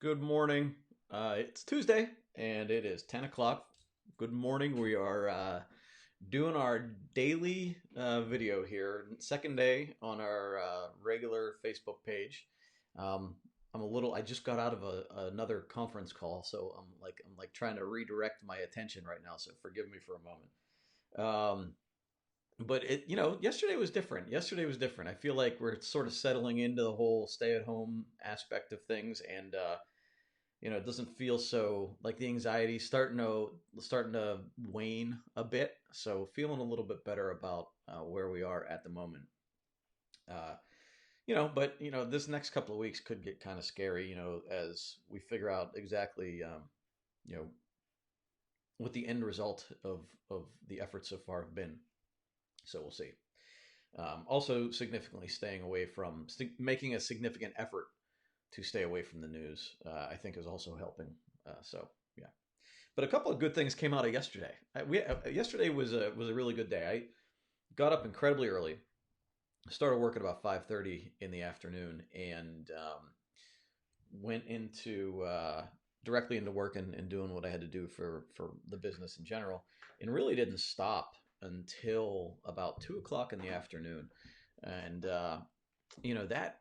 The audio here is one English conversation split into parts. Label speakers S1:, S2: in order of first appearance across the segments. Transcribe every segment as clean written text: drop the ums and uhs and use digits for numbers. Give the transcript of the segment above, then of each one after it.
S1: Good morning. It's Tuesday and it is 10 o'clock. Good morning. We are doing our daily video here, second day on our regular Facebook page. Um, I just got out of another conference call, so I'm like trying to redirect my attention right now, so forgive me for a moment. But yesterday was different. Yesterday was different. I feel like we're sort of settling into the whole stay at home aspect of things, and it doesn't feel so like the anxiety starting to wane a bit. So feeling a little bit better about where we are at the moment. Uh, but this next couple of weeks could get kind of scary. As we figure out exactly you know what the end result of the efforts so far have been. So we'll see. Also, significantly staying away from making a significant effort to stay away from the news, I think is also helping. So yeah, but a couple of good things came out of yesterday. Yesterday was a really good day. I got up incredibly early, started work at about 5:30 in the afternoon, and went into directly into work and doing what I had to do for the business in general, and really didn't stop until about 2 o'clock in the afternoon, and that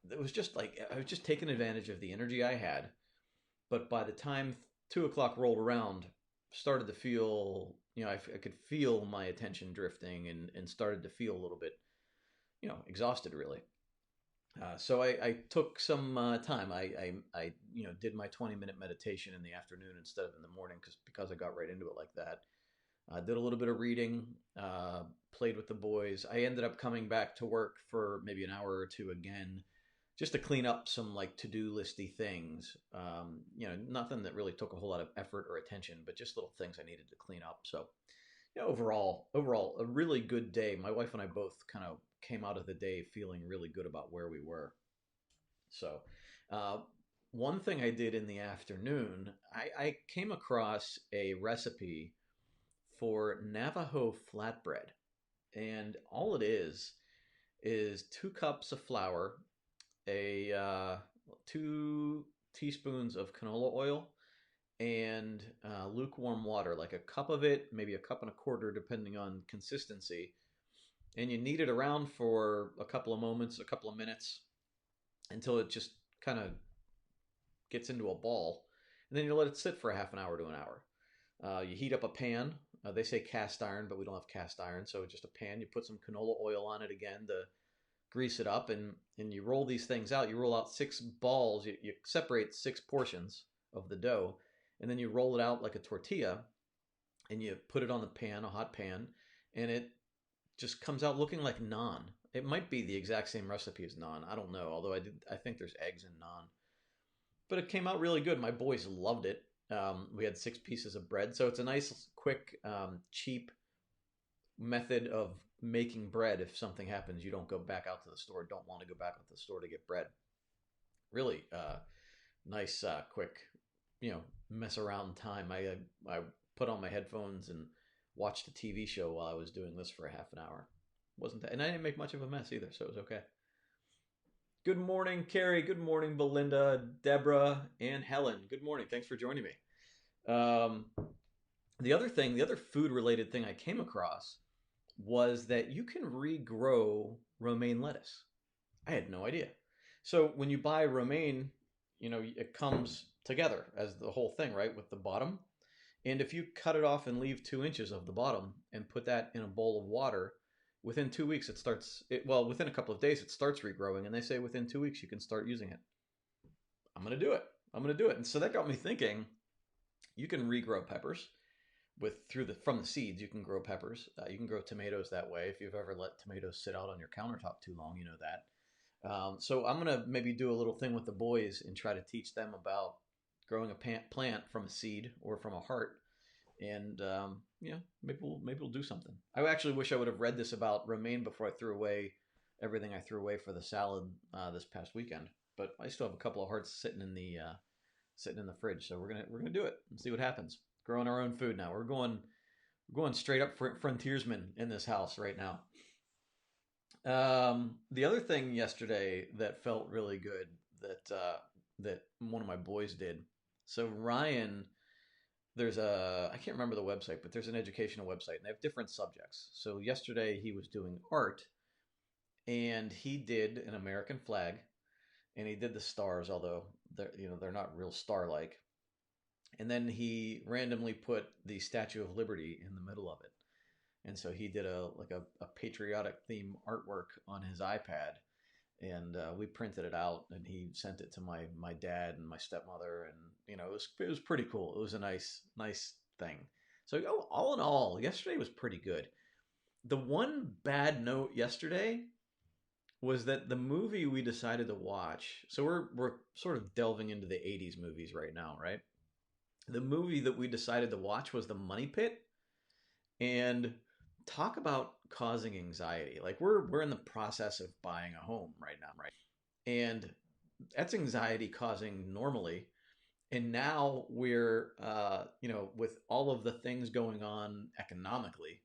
S1: it was just like I was just taking advantage of the energy I had. But by the time 2 o'clock rolled around, started to feel, I could feel my attention drifting and started to feel a little bit, exhausted really. So I took some time. I did my 20-minute meditation in the afternoon instead of in the morning because I got right into it like that. Did a little bit of reading, played with the boys. I ended up coming back to work for maybe an hour or two again, just to clean up some like to-do listy things. Nothing that really took a whole lot of effort or attention, but just little things I needed to clean up. So, overall, a really good day. My wife and I both kind of came out of the day feeling really good about where we were. So, uh, one thing I did in the afternoon, I came across a recipe for Navajo flatbread. And all it is 2 cups of flour, a 2 teaspoons of canola oil, and lukewarm water, like a cup of it, maybe a cup and a quarter, depending on consistency. And you knead it around for a couple of moments, a couple of minutes, until it just kind of gets into a ball. And then you let it sit for a half an hour to an hour. You heat up a pan. They say cast iron, but we don't have cast iron, so just a pan. You put some canola oil on it again to grease it up, and you roll these things out. You roll out 6 balls. You separate 6 portions of the dough, and then you roll it out like a tortilla, and you put it on the pan, a hot pan, and it just comes out looking like naan. It might be the exact same recipe as naan. I don't know. Although I think there's eggs in naan, but it came out really good. My boys loved it. We had 6 pieces of bread, so it's a nice, quick, cheap method of making bread. If something happens, you don't go back out to the store. Don't want to go back out to the store to get bread. Really nice, quick, mess around time. I put on my headphones and watched a TV show while I was doing this for a half an hour. Wasn't that? And I didn't make much of a mess either, so it was okay. Good morning, Carrie. Good morning, Belinda, Deborah, and Helen. Good morning. Thanks for joining me. Um, the other food related thing I came across was that you can regrow romaine lettuce. I had no idea. So when you buy romaine, it comes together as the whole thing, right, with the bottom. And if you cut it off and leave 2 inches of the bottom and put that in a bowl of water, within 2 weeks within a couple of days it starts regrowing. And they say within 2 weeks you can start using it. I'm gonna do it. I'm gonna do it. And so that got me thinking. You can regrow peppers from the seeds. You can grow peppers. You can grow tomatoes that way. If you've ever let tomatoes sit out on your countertop too long, you know that. So I'm gonna maybe do a little thing with the boys and try to teach them about growing a plant from a seed or from a heart, and maybe we'll do something. I actually wish I would have read this about romaine before I threw away everything I threw away for the salad this past weekend. But I still have a couple of hearts sitting in the fridge. So we're gonna do it and see what happens. Growing our own food now. We're going straight up frontiersman in this house right now. The other thing yesterday that felt really good that that one of my boys did. So Ryan, there's a, I can't remember the website, but there's an educational website and they have different subjects. So yesterday he was doing art and he did an American flag and he did the stars, although they're not real star-like. And then he randomly put the Statue of Liberty in the middle of it. And so he did a patriotic theme artwork on his iPad, and we printed it out, and he sent it to my dad and my stepmother, and it was pretty cool. It was a nice thing. So all in all, yesterday was pretty good. The one bad note yesterday was that the movie we decided to watch. So we're sort of delving into the '80s movies right now, right? The movie that we decided to watch was The Money Pit, and talk about causing anxiety. Like we're in the process of buying a home right now, right? And that's anxiety causing normally. And now we're with all of the things going on economically,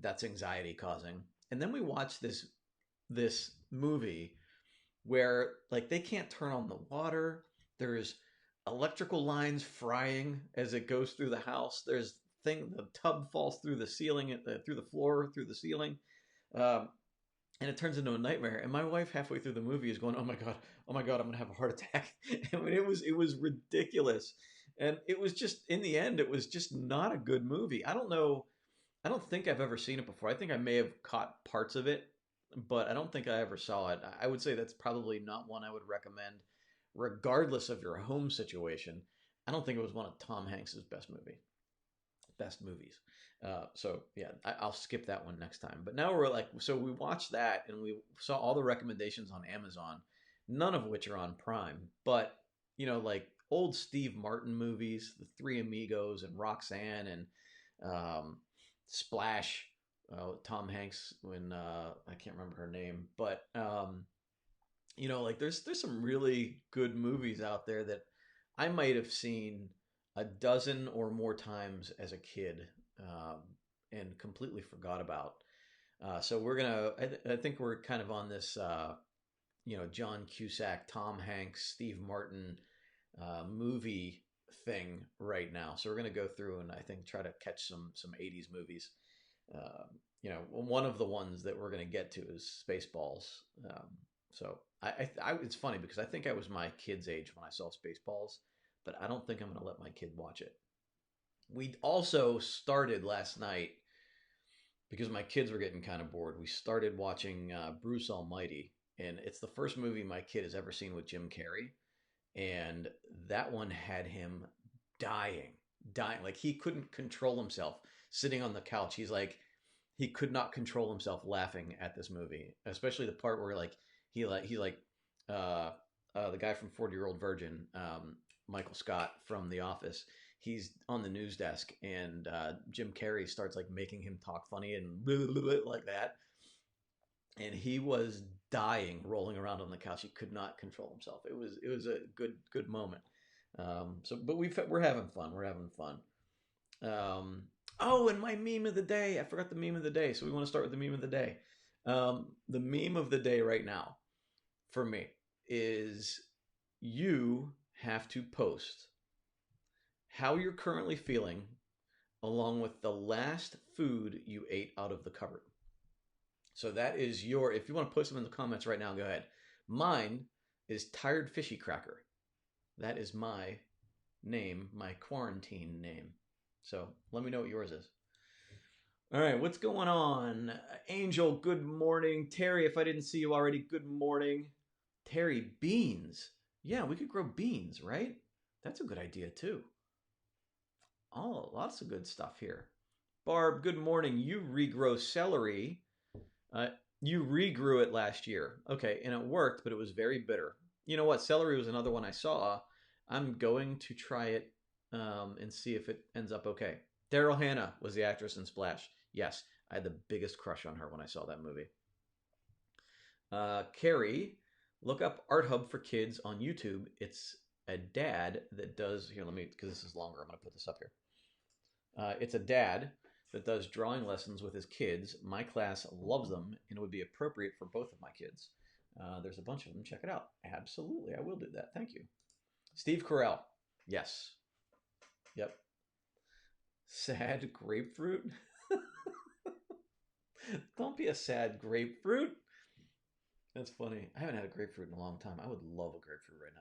S1: that's anxiety causing. And then we watch this movie where like they can't turn on the water. There's electrical lines frying as it goes through the house. There's the tub falls through the ceiling, through the floor, through the ceiling, um, and it turns into a nightmare. And my wife, halfway through the movie, is going, oh my god, I'm gonna have a heart attack." I mean, it was ridiculous, and it was just in the end, it was just not a good movie. I don't know. I don't think I've ever seen it before. I think I may have caught parts of it, but I don't think I ever saw it. I would say that's probably not one I would recommend, regardless of your home situation. I don't think it was one of Tom Hanks's best movies. So yeah, I'll skip that one next time. But now we're like, so we watched that and we saw all the recommendations on Amazon, none of which are on Prime. But like old Steve Martin movies, The Three Amigos and Roxanne and Splash. Tom Hanks when I can't remember her name, but like there's some really good movies out there that I might have seen a dozen or more times as a kid, and completely forgot about. So I think we're kind of on this, John Cusack, Tom Hanks, Steve Martin movie thing right now. So we're gonna go through and I think try to catch some '80s movies. One of the ones that we're gonna get to is Spaceballs. So it's funny because I think I was my kid's age when I saw Spaceballs, but I don't think I'm going to let my kid watch it. We also started last night because my kids were getting kind of bored. We started watching Bruce Almighty, and it's the first movie my kid has ever seen with Jim Carrey, and that one had him dying. Like he couldn't control himself sitting on the couch. He could not control himself laughing at this movie, especially the part where the guy from 40-Year-Old Virgin, Michael Scott from The Office. He's on the news desk, and Jim Carrey starts like making him talk funny and blah, blah, blah, like that. And he was dying, rolling around on the couch. He could not control himself. It was a good moment. But we're having fun. We're having fun. Oh, and my meme of the day. I forgot the meme of the day. So we want to start with the meme of the day. The meme of the day right now for me is you have to post how you're currently feeling along with the last food you ate out of the cupboard. So that is if you want to post them in the comments right now, go ahead. Mine is Tired Fishy Cracker. That is my name, my quarantine name. So let me know what yours is. All right, what's going on? Angel, good morning. Terry, if I didn't see you already, good morning. Terry, beans. Yeah, we could grow beans, right? That's a good idea too. Oh, lots of good stuff here. Barb, good morning. You regrow celery. You regrew it last year. Okay, and it worked, but it was very bitter. You know what? Celery was another one I saw. I'm going to try it and see if it ends up okay. Daryl Hannah was the actress in Splash. Yes, I had the biggest crush on her when I saw that movie. Carrie, look up Art Hub for Kids on YouTube. It's a dad that does, here, let me, because this is longer, I'm going to put this up here. It's a dad that does drawing lessons with his kids. My class loves them, and it would be appropriate for both of my kids. There's a bunch of them. Check it out. Absolutely, I will do that. Thank you. Steve Carell. Yes. Yep. Sad grapefruit. Don't be a sad grapefruit. That's funny. I haven't had a grapefruit in a long time. I would love a grapefruit right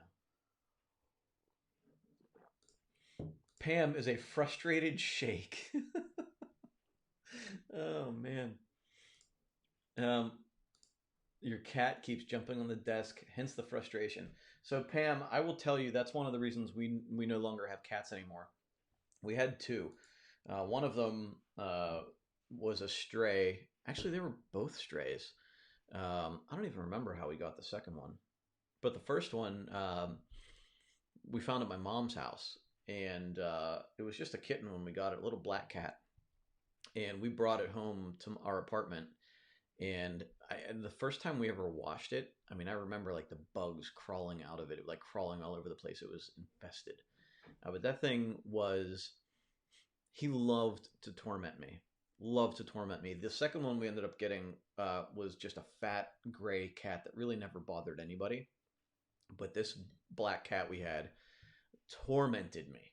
S1: now. Pam is a frustrated shake. Oh man. Um, your cat keeps jumping on the desk, hence the frustration. So Pam, I will tell you that's one of the reasons we no longer have cats anymore. We had two. One of them was a stray. Actually, they were both strays. I don't even remember how we got the second one, but the first one we found at my mom's house, and it was just a kitten when we got it, a little black cat, and we brought it home to our apartment. And the first time we ever washed it, I mean, I remember like the bugs crawling out of it, like crawling all over the place. It was infested. But that thing was, he loved to torment me. Loved to torment me. The second one we ended up getting was just a fat gray cat that really never bothered anybody. But this black cat we had tormented me.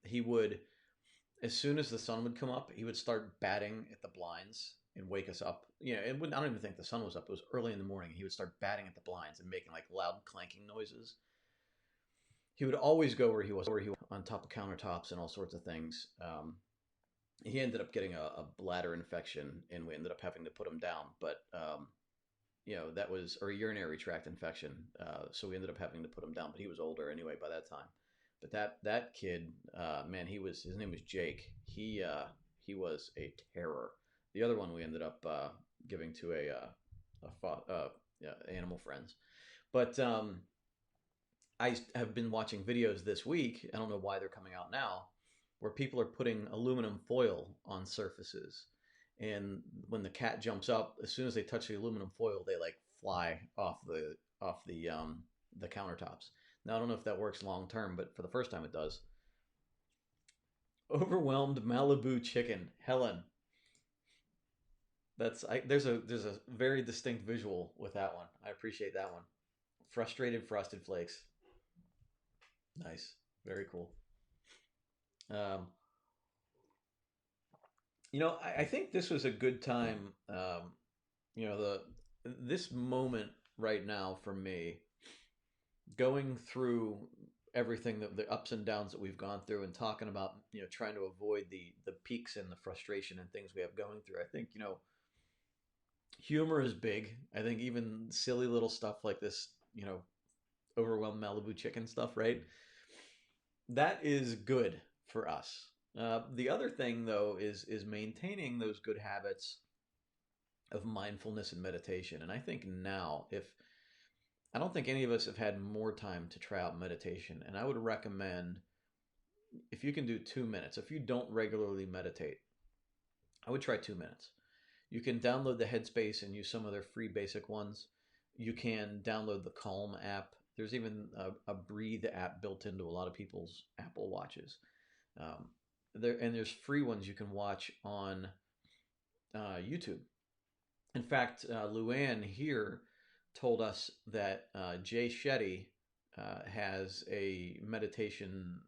S1: He would, as soon as the sun would come up, he would start batting at the blinds and wake us up. You know, I don't even think the sun was up. It was early in the morning. He would start batting at the blinds and making like loud clanking noises. He would always go where he was on top of countertops and all sorts of things. He ended up getting a bladder infection, and we ended up having to put him down. But you know, that was, or a urinary tract infection. So we ended up having to put him down. But he was older anyway by that time. But that kid, man, his name was Jake. He was a terror. The other one we ended up giving to animal friends. But I have been watching videos this week. I don't know why they're coming out now, where people are putting aluminum foil on surfaces, and when the cat jumps up, as soon as they touch the aluminum foil, they like fly off the countertops. Now I don't know if that works long term, but for the first time it does. Overwhelmed Malibu chicken, Helen. There's a very distinct visual with that one. I appreciate that one. Frustrated frosted flakes. Nice, very cool. Um, I think this was a good time. The this moment right now for me, going through everything that the ups and downs that we've gone through, and talking about trying to avoid the peaks and the frustration and things we have going through. I think humor is big. I think even silly little stuff like this, overwhelmed Malibu chicken stuff, right? That is good for us. The other thing, though, is maintaining those good habits of mindfulness and meditation. And I think now, if I don't think any of us have had more time to try out meditation, and I would recommend if you can do 2 minutes. If you don't regularly meditate, I would try 2 minutes. You can download the Headspace and use some of their free basic ones. You can download the Calm app. There's even a Breathe app built into a lot of people's Apple Watches. There's free ones you can watch on YouTube. In fact, Luann here told us that Jay Shetty has a meditation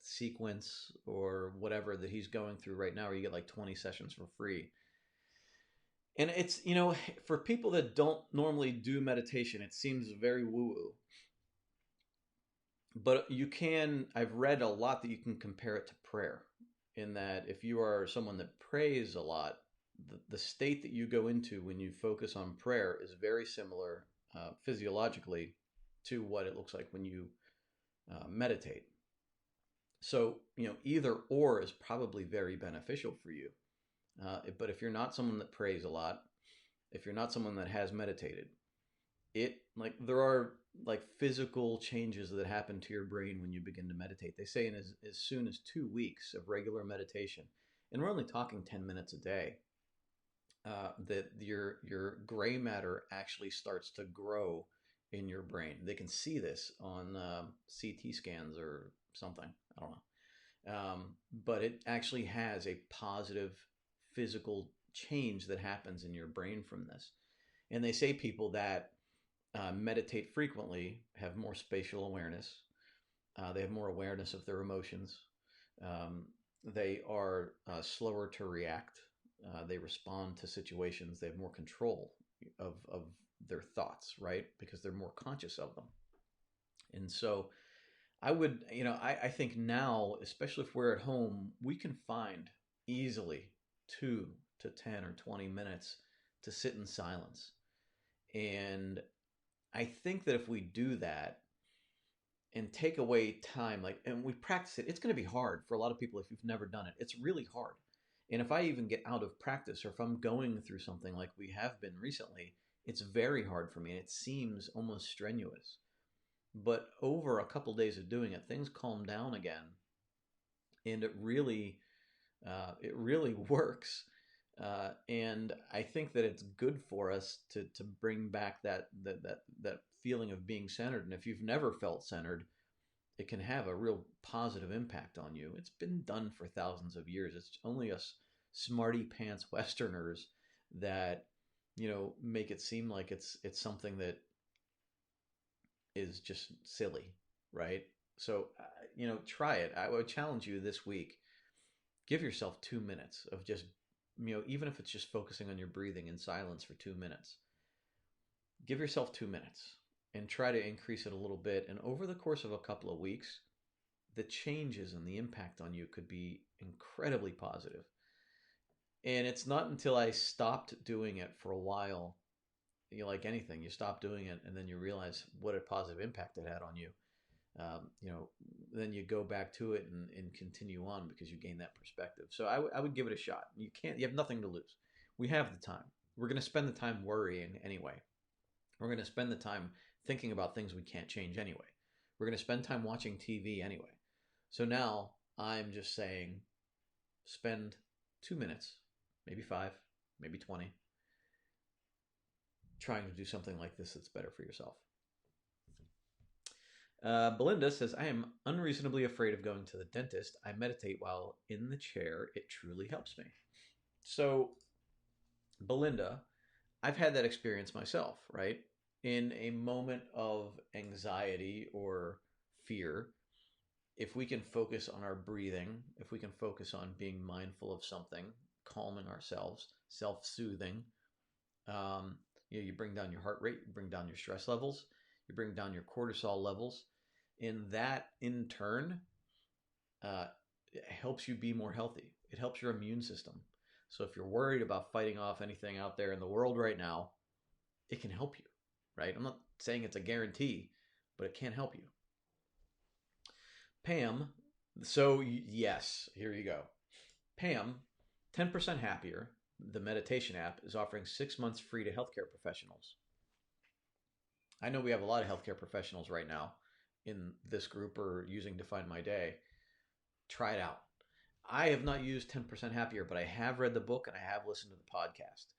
S1: sequence or whatever that he's going through right now, where you get like 20 sessions for free. And it's, for people that don't normally do meditation, it seems very woo-woo. But I've read a lot that you can compare it to prayer, in that if you are someone that prays a lot, the state that you go into when you focus on prayer is very similar physiologically to what it looks like when you meditate. So, either or is probably very beneficial for you. But if you're not someone that prays a lot, if you're not someone that has meditated, there are like physical changes that happen to your brain when you begin to meditate. They say in as soon as 2 weeks of regular meditation, and we're only talking 10 minutes a day, that your gray matter actually starts to grow in your brain. They can see this on CT scans or something. I don't know. But it actually has a positive physical change that happens in your brain from this. And they say people that meditate frequently have more spatial awareness. They have more awareness of their emotions. Um, they are slower to react. They respond to situations. They have more control of their thoughts, right? Because they're more conscious of them. And so I would, I think now, especially if we're at home, we can find easily 2 to 10 or 20 minutes to sit in silence. And I think that if we do that and take away time, like, and we practice it, it's going to be hard for a lot of people if you've never done it. It's really hard. And if I even get out of practice or if I'm going through something like we have been recently, it's very hard for me and it seems almost strenuous. But over a couple days of doing it, things calm down again, and it really works. And I think that it's good for us to bring back that feeling of being centered. And if you've never felt centered, it can have a real positive impact on you. It's been done for thousands of years. It's only us smarty pants Westerners that make it seem like it's something that is just silly, right? So try it. I would challenge you this week. Give yourself 2 minutes of just even if it's just focusing on your breathing in silence for 2 minutes. Give yourself 2 minutes and try to increase it a little bit. And over the course of a couple of weeks, the changes and the impact on you could be incredibly positive. And it's not until I stopped doing it for a while, like anything, you stop doing it and then you realize what a positive impact it had on you. Then you go back to it and continue on because you gain that perspective. So I would give it a shot. You have nothing to lose. We have the time. We're going to spend the time worrying anyway. We're going to spend the time thinking about things we can't change anyway. We're going to spend time watching TV anyway. So now I'm just saying, spend 2 minutes, maybe 5, maybe 20, trying to do something like this that's better for yourself. Belinda says, I am unreasonably afraid of going to the dentist. I meditate while in the chair. It truly helps me. So, Belinda, I've had that experience myself, right? In a moment of anxiety or fear, if we can focus on our breathing, if we can focus on being mindful of something, calming ourselves, self-soothing, you bring down your heart rate, you bring down your stress levels, you bring down your cortisol levels, and that in turn helps you be more healthy. It helps your immune system. So if you're worried about fighting off anything out there in the world right now, it can help you, right? I'm not saying it's a guarantee, but it can help you. Pam, so yes, here you go. Pam, 10% Happier, the meditation app, is offering 6 months free to healthcare professionals. I know we have a lot of healthcare professionals right now in this group or using Define My Day. Try it out. I have not used 10% Happier, but I have read the book and I have listened to the podcast.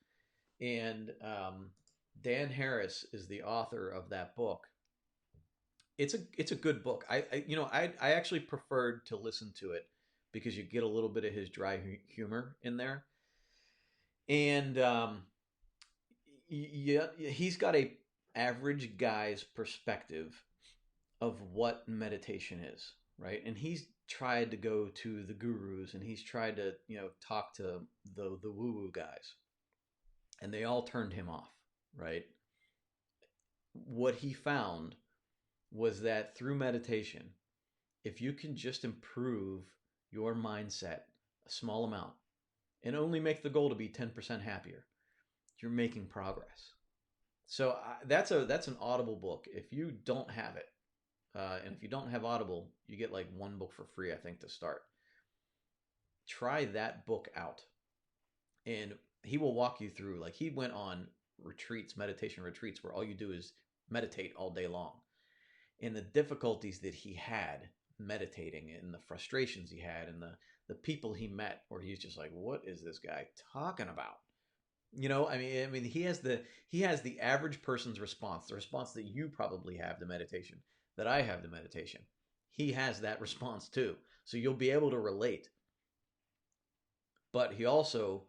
S1: And Dan Harris is the author of that book. It's a good book. I actually preferred to listen to it because you get a little bit of his dry humor in there. And yeah, he's got a average guy's perspective of what meditation is, right? And he's tried to go to the gurus and he's tried to, talk to the woo-woo guys. And they all turned him off, right? What he found was that through meditation, if you can just improve your mindset a small amount and only make the goal to be 10% happier, you're making progress. So that's an Audible book. If you don't have it, and if you don't have Audible, you get like one book for free, I think, to start. Try that book out. And he will walk you through, like he went on retreats, meditation retreats, where all you do is meditate all day long. And the difficulties that he had meditating and the frustrations he had and the people he met where he's just like, what is this guy talking about? I mean, he has the average person's response, the response that you probably have to meditation, that I have to meditation. He has that response too. So you'll be able to relate. But he also,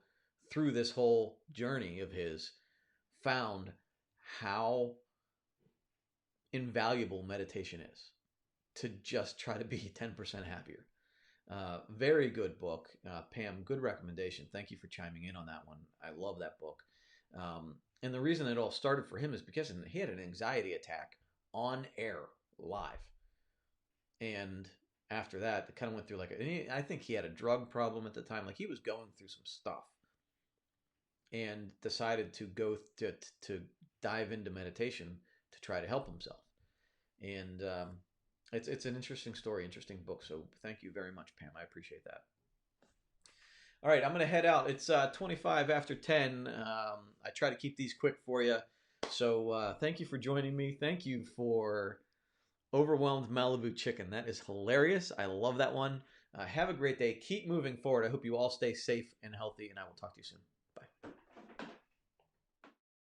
S1: through this whole journey of his, found how invaluable meditation is to just try to be 10% happier. Very good book. Pam, good recommendation. Thank you for chiming in on that one. I love that book. And the reason it all started for him is because he had an anxiety attack on air, live. And after that, it kind of went through I think he had a drug problem at the time. Like, he was going through some stuff and decided to go to dive into meditation to try to help himself. And it's an interesting story, interesting book. So thank you very much, Pam. I appreciate that. All right, I'm going to head out. It's 25 after 10. I try to keep these quick for you. So thank you for joining me. Thank you for Overwhelmed Malibu Chicken. That is hilarious. I love that one. Have a great day. Keep moving forward. I hope you all stay safe and healthy, and I will talk to you soon.